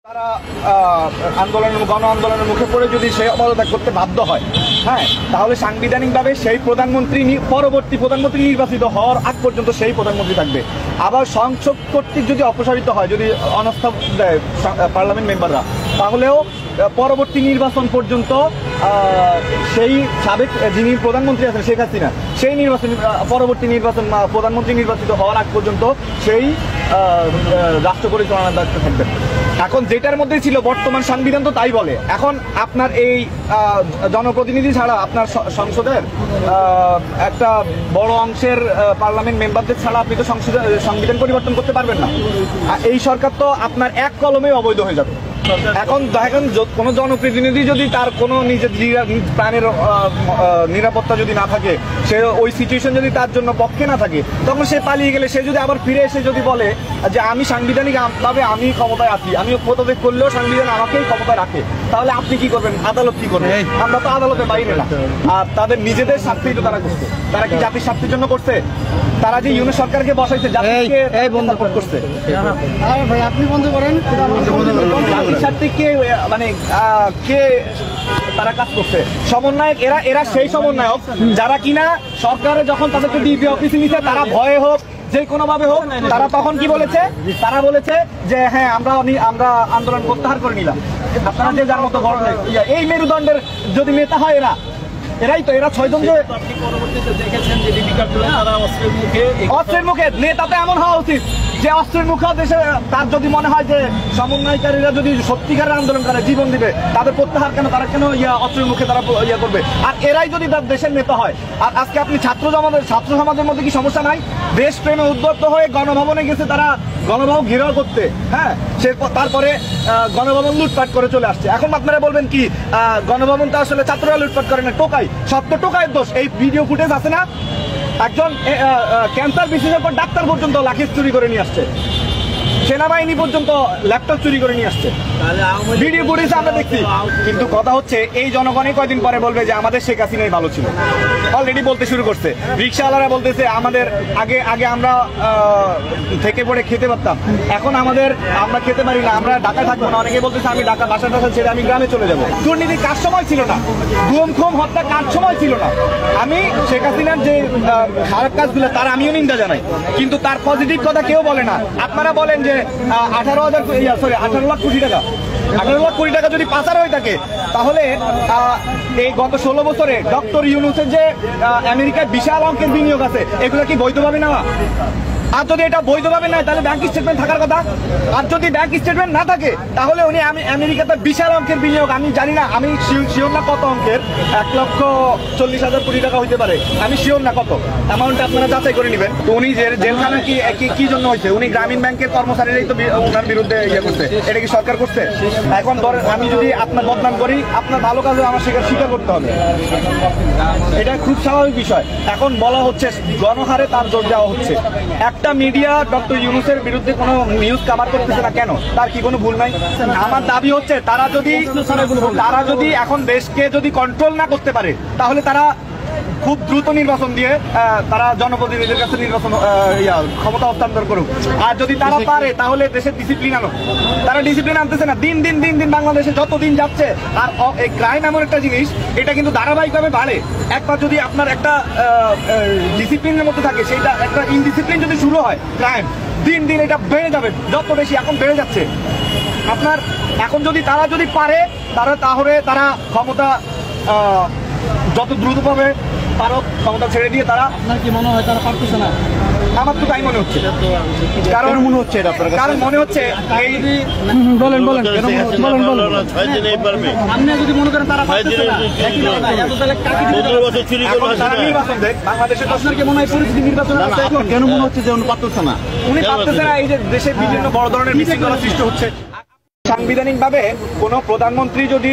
তারা গণ আন্দোলনের মুখে পড়ে যদি সে পদত্যাগ করতে বাধ্য হয়, হ্যাঁ, তাহলে সাংবিধানিকভাবে সেই পরবর্তী প্রধানমন্ত্রী নির্বাচিত হওয়ার আগ পর্যন্ত সেই প্রধানমন্ত্রী থাকবে। আবার সংসদ কর্তৃক যদি অপসারিত হয়, যদি অনাস্থা দেয় পার্লামেন্ট মেম্বাররা, তাহলেও পরবর্তী নির্বাচন পর্যন্ত সেই সাবেক যিনি প্রধানমন্ত্রী আছেন শেখ হাসিনা, সেই পরবর্তী নির্বাচন প্রধানমন্ত্রী নির্বাচিত হওয়ার আগ পর্যন্ত সেই রাষ্ট্র পরিচালনার দায়িত্ব থাকবে। এখন যেটার মধ্যে ছিল বর্তমান সংবিধান তো তাই বলে। এখন আপনার এই জনপ্রতিনিধি ছাড়া আপনার সংসদের একটা বড় অংশের পার্লামেন্ট মেম্বারদের ছাড়া আপনি তো সংবিধান পরিবর্তন করতে পারবেন না। এই সরকার তো আপনার এক কলমে অবৈধ হয়ে যাবে। এখন দেখেন, কোনো জনপ্রতিনিধি যদি তার কোনো নিজের প্রাণের নিরাপত্তা যদি না থাকে, সে ওই সিচুয়েশন যদি তার জন্য পক্ষে না থাকে, তখন সে পালিয়ে গেলে সে যদি আবার ফিরে এসে যদি বলে যে আমি সাংবিধানিকভাবে আমি ক্ষমতায় আছি, আমি পদত্যাগ করলেও সংবিধান আমাকেই ক্ষমতায় রাখে, তাহলে আপনি কি করবেন? আদালত কি করবে? আমরা তো আদালতে বাইরে না। আর তাদের নিজেদের স্বার্থেই তো তারা করছে। তারা কি জাতির স্বার্থের জন্য করছে? তারা যে ইউনিট সরকারকে বসাইছে, জাতিকে বন্ধ করছে। আপনি বন্ধ করেন। স্বার্থে কে কে তারা কাজ করছে? সমন্বয়ক এরা সেই সমন্বয়ক যারা কিনা সরকারে যখন তাদেরকে ডিবি অফিসে নিচ্ছে, তারা ভয়ে হোক যে কোনো ভাবে হোক, তারা তখন কি বলেছে? তারা বলেছে যে হ্যাঁ, আমরা আন্দোলন প্রত্যাহার করে নিলাম। আপনারা যে যার মতো বড় এই মেরুদণ্ডের যদি নেতা হয় এরাই তো, এরা 6 জন যে পরবর্তীতে দেখেছেন যে তারা অস্ত্রের মুখে নেতাতে এমন হওয়া উচিত যে অস্ত্রের মুখে দেশে তার যদি মনে হয় যে সমন্বয়কারীরা যদি সত্যিকারের আন্দোলন করে জীবন দিবে, তাদের প্রত্যাহার কেন, তারা কেন অস্ত্রের মুখে তারা করবে? আর এরাই যদি তার দেশের নেতা হয়। আর আজকে আপনি ছাত্র সমাজের মধ্যে কি সমস্যা নাই? দেশপ্রেমে উদ্বুদ্ধ হয়ে গণভবনে গেছে, তারা গণভবন ঘেরাও করতে, হ্যাঁ, তারপরে গণভবন লুটপাট করে চলে আসছে। এখন আপনারা বলবেন কি গণভবন তো আসলে ছাত্ররা লুটপাট করে না, টোকাই, সব তো টোকাইয়ের দোষ। এই ভিডিও ফুটেজ আছে না? একজন ক্যান্সার বিশেষজ্ঞ ডাক্তার পর্যন্ত লাঠিস চুরি করে নিয়ে আসছে, সেনাবাহিনী পর্যন্ত ল্যাপটপ চুরি করে নিয়ে আসছে, ভিডিও ফুটেজ আমরা দেখছি। কিন্তু কথা হচ্ছে, এই জনগণই কয়দিন পরে বলবে যে আমাদের শেখ হাসিনাই ভালো ছিল। অলরেডি বলতে শুরু করছে। রিক্সাওয়ালারা বলতেছে আমাদের আগে আমরা থেকে পড়ে খেতে পারতাম, এখন আমরা খেতে পারি না, আমরা ঢাকায় থাকবো না। অনেকে বলতেছে আমি ঢাকা বাসা ছেড়ে আমি গ্রামে চলে যাবো। দুর্নীতি কার সময় ছিল না? গুম হত্যা কার সময় ছিল না? আমি শেখ হাসিনার যে খারাপ কাজগুলো তার আমিও নিন্দা জানাই, কিন্তু তার পজিটিভ কথা কেউ বলে না। আপনারা বলেন যে 18 লাখ কোটি টাকা যদি পাচার হয়ে থাকে, তাহলে এই গত 16 বছরে ডক্টর ইউনূসের যে আমেরিকায় বিশাল অঙ্কের বিনিয়োগ আছে, এগুলো কি বৈধভাবে নেওয়া? আর যদি এটা বৈধভাবে নেয়, তাহলে ব্যাংক স্টেটমেন্ট থাকার কথা। আর যদি ব্যাংক স্টেটমেন্ট না থাকে, তাহলে উনি আমেরিকাতে বিশাল অঙ্কের বিনিয়োগ, আমি জানি না, আমি শিওর না কত অঙ্কের, 1,40,000 কোটি টাকা হইতে পারে, আমি শিওর না কত অ্যামাউন্ট, আপনারা যাচাই করে নেবেন। তো উনি জেলখানা কি জন্য হয়েছে? উনি গ্রামীণ ব্যাংকের কর্মচারীরাই তো ওনার বিরুদ্ধে করছে। এটা কি সরকার করছে? এখন ধরেন আমি যদি আপনার বদনাম করি, আপনার ভালো কাজে আমার স্বীকার করতে হবে, এটা খুব স্বাভাবিক বিষয়। এখন বলা হচ্ছে গণহারে তার জোর দেওয়া হচ্ছে। একটা মিডিয়া ডক্টর ইউনূসের বিরুদ্ধে কোনো নিউজ কভার করতেছে না কেন? তার কি কোনো ভুল নাই? আমার দাবি হচ্ছে তারা যদি এখন দেশকে যদি কন্ট্রোল না করতে পারে, তাহলে তারা খুব দ্রুত নির্বাচন দিয়ে তারা জনপ্রতিনিধিদের কাছে ক্ষমতা হস্তান্তর করুক। আর যদি তারা পারে, তাহলে দেশের ডিসিপ্লিন আনো। তারা ডিসিপ্লিন আনতেছে না। দিন দিন বাংলাদেশে যত দিন যাচ্ছে, আর এই ক্রাইম এমন একটা জিনিস, এটা কিন্তু ধারাবাহিকভাবে বাড়ে। একবার যদি আপনার একটা ডিসিপ্লিনের মধ্যে থাকে, সেইটা একটা ইনডিসিপ্লিন যদি শুরু হয়, ক্রাইম দিন এটা বেড়ে যাবে, যত বেশি এখন বেড়ে যাচ্ছে। আপনার এখন তারা যদি পারে, তাহলে তারা ক্ষমতা যত দ্রুত পাবে ক্ষমতা ছেড়ে দিয়ে তারা। আপনার কি মনে হয় তারা পারতেছে না? আমার তো তাই মনে হচ্ছে। কারণ মনে হচ্ছে আপনি যদি মনে করেন তারা পারতেছে না, নির্বাচন দেখ বাংলাদেশে, আপনার কি মনে হয় পরিস্থিতি নির্বাচন কেন মনে হচ্ছে যে উনি পারতেছে না? উনি পারতেছে না। এই যে দেশে বিভিন্ন বড় ধরনের বিশৃঙ্খলা সৃষ্টি হচ্ছে। সাংবিধানিক ভাবে কোনো প্রধানমন্ত্রী যদি